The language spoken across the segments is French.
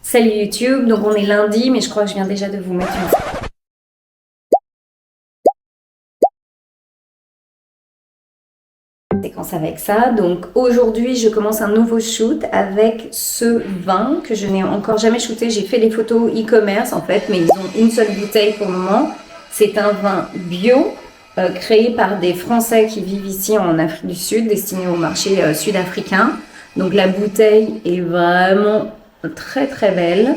Salut YouTube, donc on est lundi, mais je crois que je viens déjà de vous mettre une séquence avec ça. Donc aujourd'hui, je commence un nouveau shoot avec ce vin que je n'ai encore jamais shooté. J'ai fait les photos e-commerce en fait, mais ils ont une seule bouteille pour le moment. C'est un vin bio créé par des Français qui vivent ici en Afrique du Sud, destiné au marché sud-africain. Donc la bouteille est vraiment très très belle,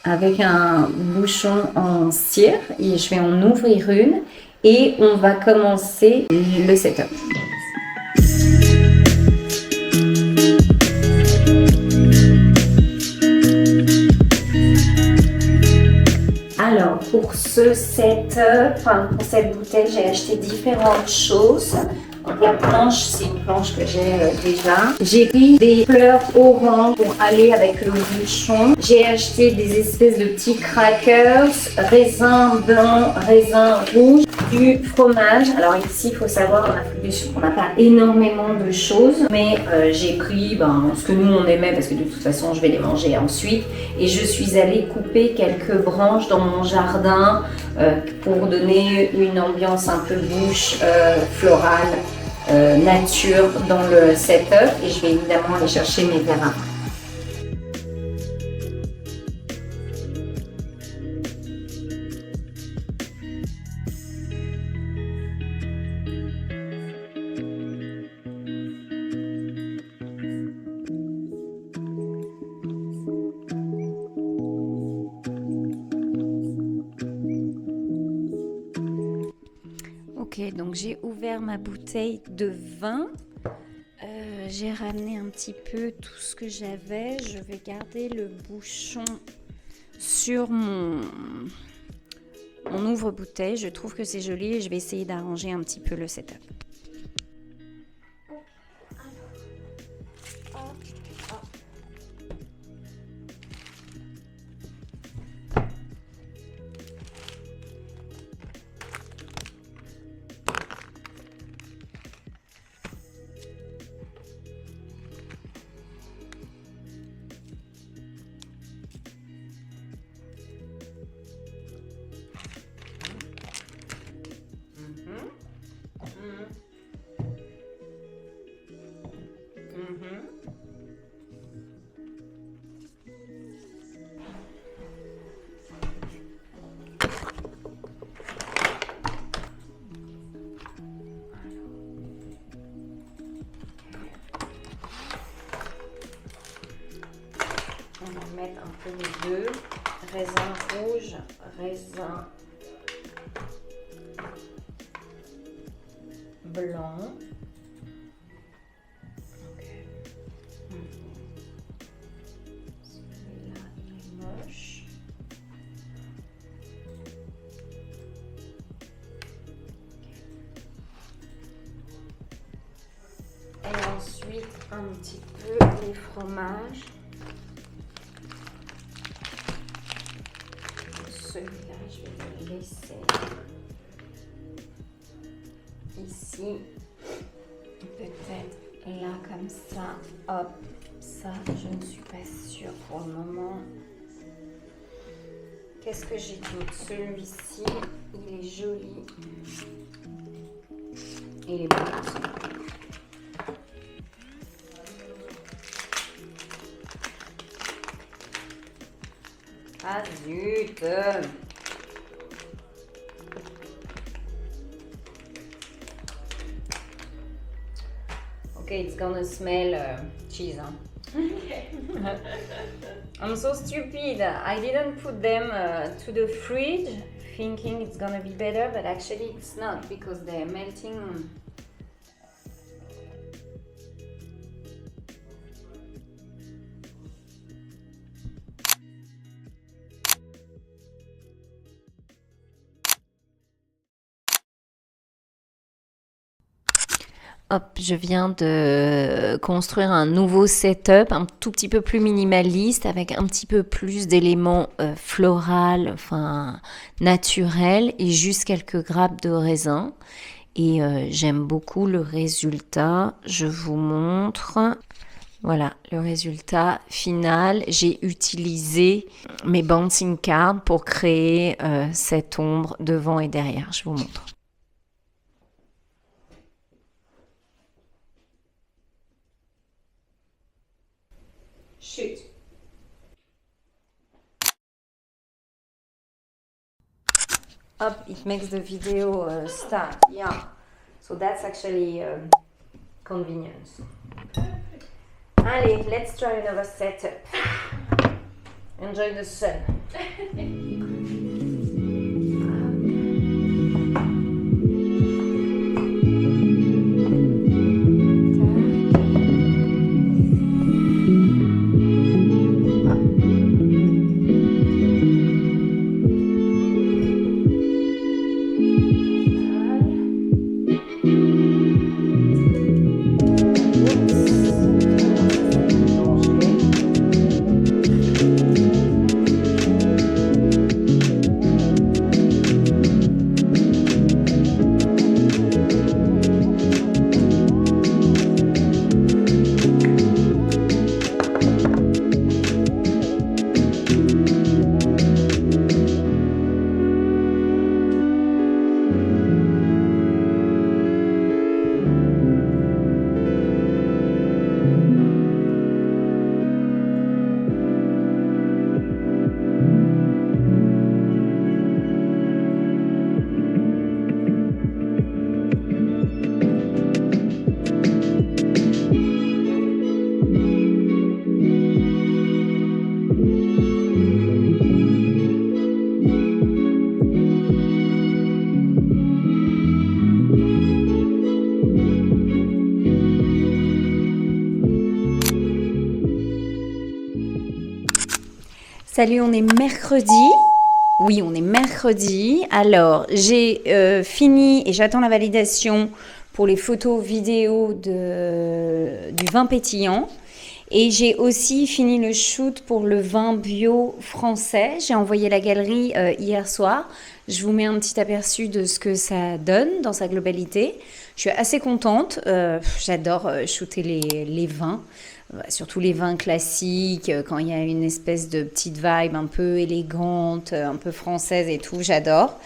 avec un bouchon en cire, et je vais en ouvrir une et on va commencer le setup. Alors pour ce setup, pour cette bouteille, j'ai acheté différentes choses. Donc la planche, c'est une planche que j'ai déjà. J'ai pris des fleurs orange pour aller avec le bouchon. J'ai acheté des espèces de petits crackers, raisin blanc, raisin rouge, du fromage. Alors ici, il faut savoir, en Afrique du Sud, on n'a pas énormément de choses, mais j'ai pris ce que nous on aimait parce que de toute façon, je vais les manger ensuite. Et je suis allée couper quelques branches dans mon jardin pour donner une ambiance un peu bouche florale, nature dans le setup, et je vais évidemment aller chercher mes verres après. Ok, donc j'ai ouvert ma bouteille de vin. J'ai ramené un petit peu tout ce que j'avais. Je vais garder le bouchon sur mon ouvre-bouteille. Je trouve que c'est joli et je vais essayer d'arranger un petit peu le setup. On va mettre un peu les deux, raisin rouge, raisin blanc. Okay. Celui-là, il est moche. Et ensuite, un petit peu les fromages. Celui-là, je vais le laisser ici, peut-être là comme ça. Hop, ça je ne suis pas sûre pour le moment. Qu'est-ce que j'ai d'autre? Celui-ci, il est joli, il est beau. Ah zut! Okay, it's gonna smell cheese. Huh? Okay. I'm so stupid. I didn't put them to the fridge thinking it's gonna be better, but actually it's not because they're melting. Hop, je viens de construire un nouveau setup, un tout petit peu plus minimaliste, avec un petit peu plus d'éléments floraux, enfin naturels, et juste quelques grappes de raisin. Et j'aime beaucoup le résultat. Je vous montre. Voilà le résultat final. J'ai utilisé mes bouncing cards pour créer cette ombre devant et derrière. Je vous montre. Shoot. Up, it makes the video start. Yeah. So that's actually convenience. Allez, let's try another setup. Enjoy the sun. Salut, on est mercredi. Oui, on est mercredi. Alors, j'ai fini et j'attends la validation pour les photos vidéo du vin pétillant. Et j'ai aussi fini le shoot pour le vin bio français. J'ai envoyé la galerie hier soir. Je vous mets un petit aperçu de ce que ça donne dans sa globalité. Je suis assez contente. J'adore shooter les vins. Surtout les vins classiques, quand il y a une espèce de petite vibe un peu élégante, un peu française et tout, j'adore.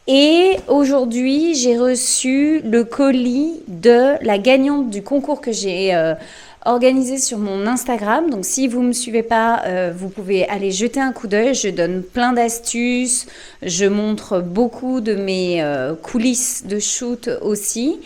Et aujourd'hui, j'ai reçu le colis de la gagnante du concours que j'ai organisé sur mon Instagram. Donc si vous ne me suivez pas, vous pouvez aller jeter un coup d'œil. Je donne plein d'astuces, je montre beaucoup de mes coulisses de shoot aussi.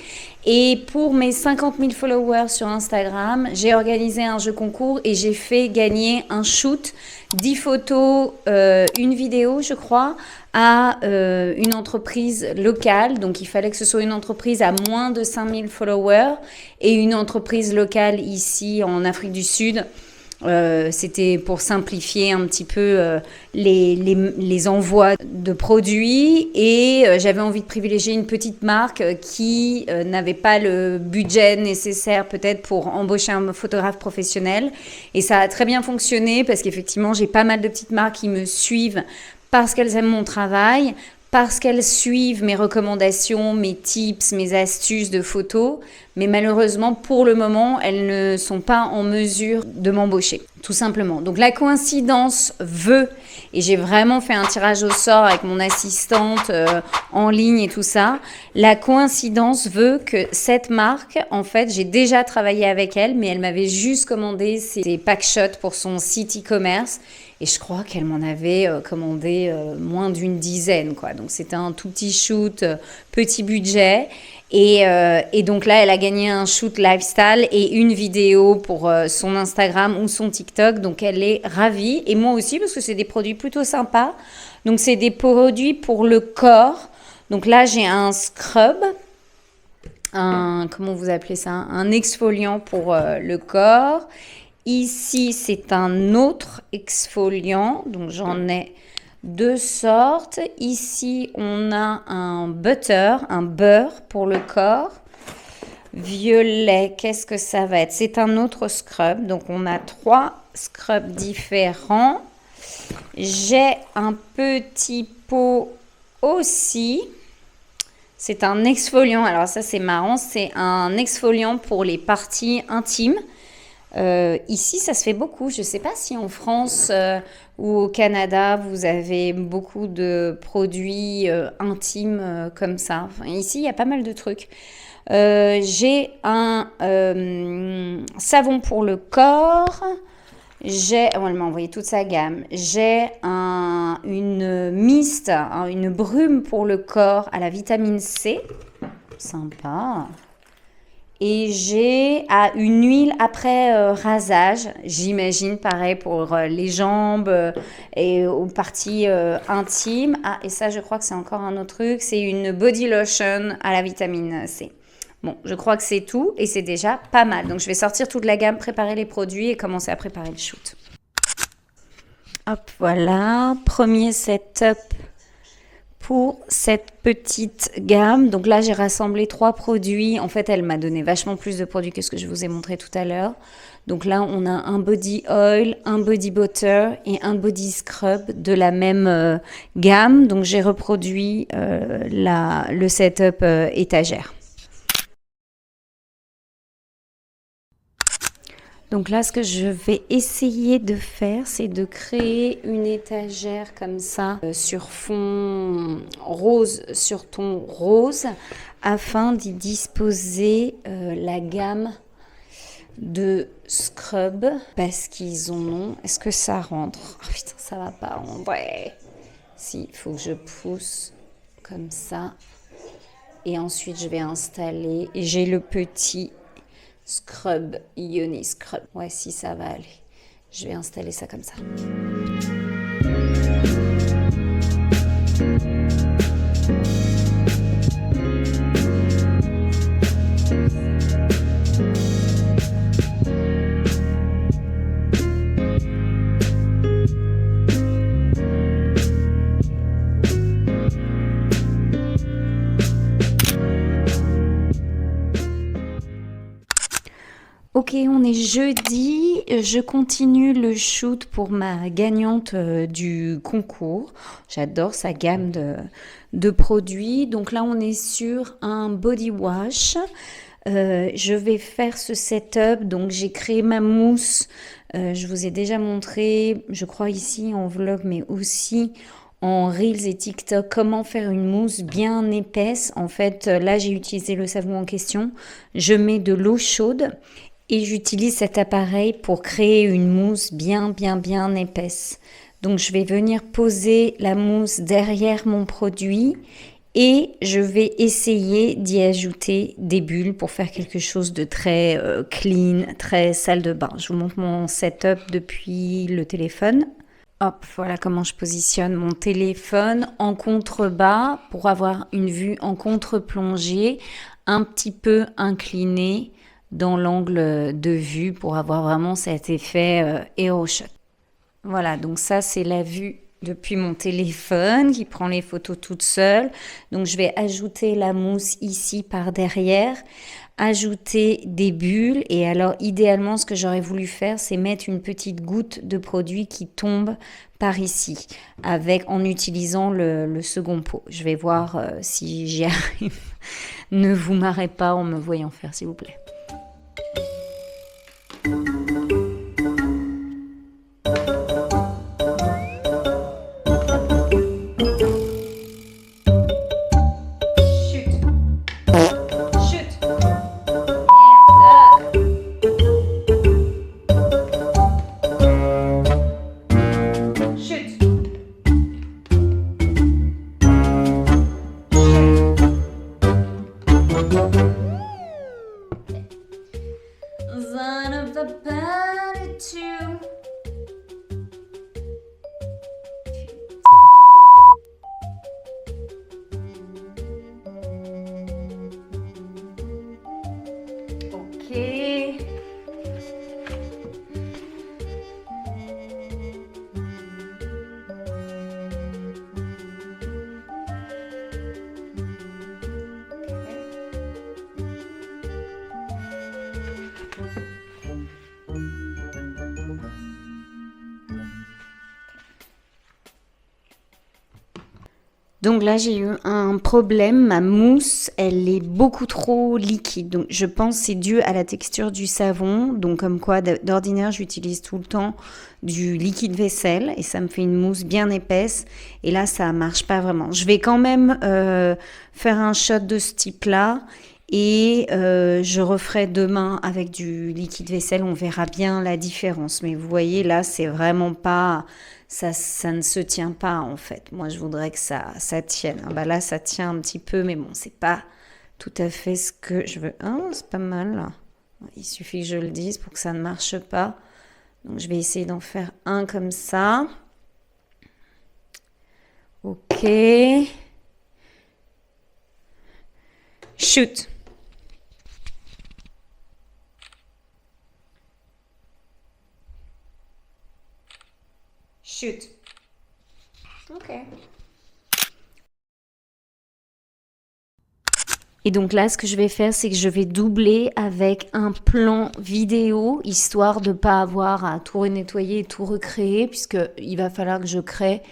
Et pour mes 50 000 followers sur Instagram, j'ai organisé un jeu concours et j'ai fait gagner un shoot, 10 photos, une vidéo, je crois, à une entreprise locale. Donc, il fallait que ce soit une entreprise à moins de 5 000 followers et une entreprise locale ici en Afrique du Sud. C'était pour simplifier un petit peu les envois de produits et j'avais envie de privilégier une petite marque qui n'avait pas le budget nécessaire peut-être pour embaucher un photographe professionnel et ça a très bien fonctionné parce qu'effectivement j'ai pas mal de petites marques qui me suivent parce qu'elles aiment mon travail, parce qu'elles suivent mes recommandations, mes tips, mes astuces de photos, mais malheureusement, pour le moment, elles ne sont pas en mesure de m'embaucher, tout simplement. Donc la coïncidence veut, et j'ai vraiment fait un tirage au sort avec mon assistante en ligne et tout ça, la coïncidence veut que cette marque, en fait, j'ai déjà travaillé avec elle, mais elle m'avait juste commandé ses packshots pour son site e-commerce. Et je crois qu'elle m'en avait commandé moins d'une dizaine, quoi. Donc, c'était un tout petit shoot, petit budget. Et donc là, elle a gagné un shoot lifestyle et une vidéo pour son Instagram ou son TikTok. Donc, elle est ravie. Et moi aussi, parce que c'est des produits plutôt sympas. Donc, c'est des produits pour le corps. Donc là, j'ai un scrub. Comment vous appelez ça? Un exfoliant pour le corps. Ici, c'est un autre exfoliant, donc j'en ai deux sortes. Ici, on a un butter, un beurre pour le corps. Violet, qu'est-ce que ça va être? C'est un autre scrub, donc on a 3 scrubs différents. J'ai un petit pot aussi. C'est un exfoliant, alors ça c'est marrant, c'est un exfoliant pour les parties intimes. Ici, ça se fait beaucoup. Je ne sais pas si en France ou au Canada, vous avez beaucoup de produits intimes comme ça. Enfin, ici, il y a pas mal de trucs. J'ai un savon pour le corps. Elle m'a envoyé toute sa gamme. J'ai une mist, une brume pour le corps à la vitamine C. Sympa. Et j'ai une huile après rasage, j'imagine, pareil pour les jambes et aux parties intimes. Ah, et ça, je crois que c'est encore un autre truc, c'est une body lotion à la vitamine C. Bon, je crois que c'est tout et c'est déjà pas mal. Donc, je vais sortir toute la gamme, préparer les produits et commencer à préparer le shoot. Hop, voilà, premier setup pour cette petite gamme. Donc là, j'ai rassemblé 3 produits. En fait, elle m'a donné vachement plus de produits que ce que je vous ai montré tout à l'heure. Donc là, on a un body oil, un body butter et un body scrub de la même gamme. Donc j'ai reproduit le setup étagère. Donc là, ce que je vais essayer de faire, c'est de créer une étagère comme ça sur fond rose, sur ton rose, afin d'y disposer la gamme de scrub parce qu'ils en ont. Est-ce que ça rentre? Oh putain, ça va pas rentrer. Si, il faut que je pousse comme ça. Et ensuite, je vais installer. Et j'ai le petit scrub, Ioni Scrub. Ouais, si ça va aller. Je vais installer ça comme ça. Ok, on est jeudi, je continue le shoot pour ma gagnante du concours. J'adore sa gamme de produits. Donc là, on est sur un body wash. Je vais faire ce setup. Donc j'ai créé ma mousse. Je vous ai déjà montré, je crois ici en vlog, mais aussi en Reels et TikTok, comment faire une mousse bien épaisse. En fait, là, j'ai utilisé le savon en question. Je mets de l'eau chaude. Et j'utilise cet appareil pour créer une mousse bien épaisse. Donc je vais venir poser la mousse derrière mon produit et je vais essayer d'y ajouter des bulles pour faire quelque chose de très clean, très salle de bain. Je vous montre mon setup depuis le téléphone. Hop, voilà comment je positionne mon téléphone en contrebas pour avoir une vue en contre-plongée, un petit peu inclinée dans l'angle de vue pour avoir vraiment cet effet hero shot. Voilà, donc ça c'est la vue depuis mon téléphone qui prend les photos toute seule. Donc je vais ajouter la mousse ici par derrière, ajouter des bulles et alors idéalement ce que j'aurais voulu faire c'est mettre une petite goutte de produit qui tombe par ici en utilisant le second pot. Je vais voir si j'y arrive. Ne vous marrez pas en me voyant faire s'il vous plaît. Donc là, j'ai eu un problème. Ma mousse, elle est beaucoup trop liquide. Donc je pense que c'est dû à la texture du savon. Donc comme quoi, d'ordinaire, j'utilise tout le temps du liquide vaisselle et ça me fait une mousse bien épaisse. Et là, ça marche pas vraiment. Je vais quand même faire un shot de ce type-là. Et je referai demain avec du liquide vaisselle. On verra bien la différence. Mais vous voyez, là, c'est vraiment pas... Ça ne se tient pas en fait. Moi, je voudrais que ça tienne. Ah, bah là, ça tient un petit peu, mais bon, c'est pas tout à fait ce que je veux. Ah, c'est pas mal là. Il suffit que je le dise pour que ça ne marche pas. Donc, je vais essayer d'en faire un comme ça. Ok. Shoot. Shoot. Ok. Et donc là, ce que je vais faire, c'est que je vais doubler avec un plan vidéo, histoire de ne pas avoir à tout renettoyer et tout recréer, puisqu'il va falloir que je crée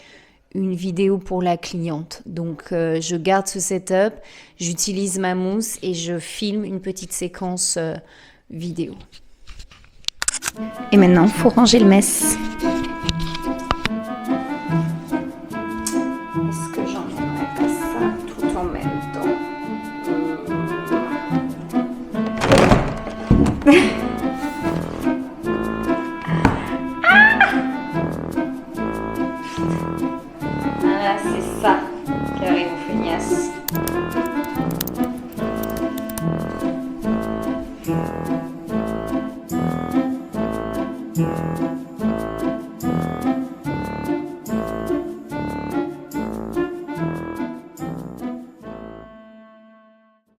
une vidéo pour la cliente. Donc je garde ce setup, j'utilise ma mousse et je filme une petite séquence vidéo. Et maintenant, il faut ranger le mess. Est-ce que j'en aimerais pas ça tout en même temps? Ah, c'est ça qui arrive aux feignasses.